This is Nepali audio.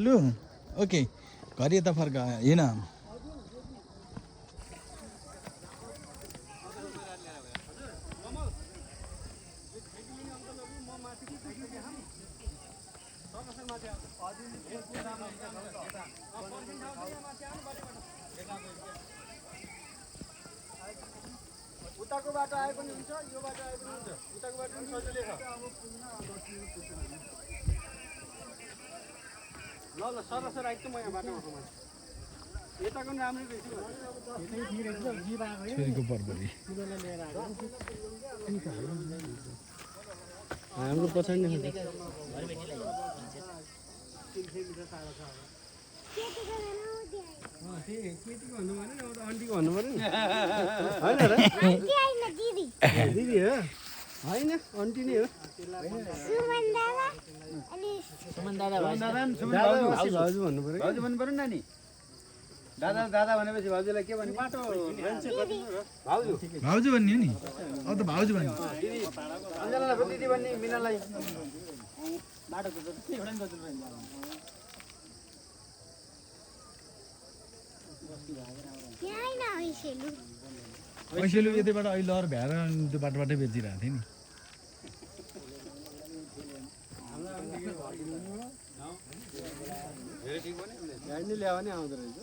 लु ओके घर यता फर्का होइन उताको बाटो आए पनि हुन्छ यो बाटो आए पनि हुन्छ उताको बाटो पनि सजिलै छ ल ल सर सर आइतो म यहाँ बाटोमा खमा यताको पनि राम्रै रहेछ छोरीको बरबरी हाम्रो पछाडि नै केटीको भन्नु पर्यो नि आन्टीको भन्नु पर्यो नि होइन र दिदी हो होइन आन्टी नै हो भाउजू भन्नु पर्यो भाउजू भन्नु पर्यो नि नानी दादा दादा भनेपछि भाउजूलाई के भन्ने बाटो भाउजू भाउजू भन्ने हो नि अब त भाउजू भन्ने अञ्जनालाई पनि दिदी भन्ने मिनालाई बाटोको एउटा नि गजल पैसेलु यतिबाट अहिले अरू भ्याएर त्यो बाटोबाटै बेचिरहेको थिएँ नि गाडी ल्यायो भने आउँदो रहेछ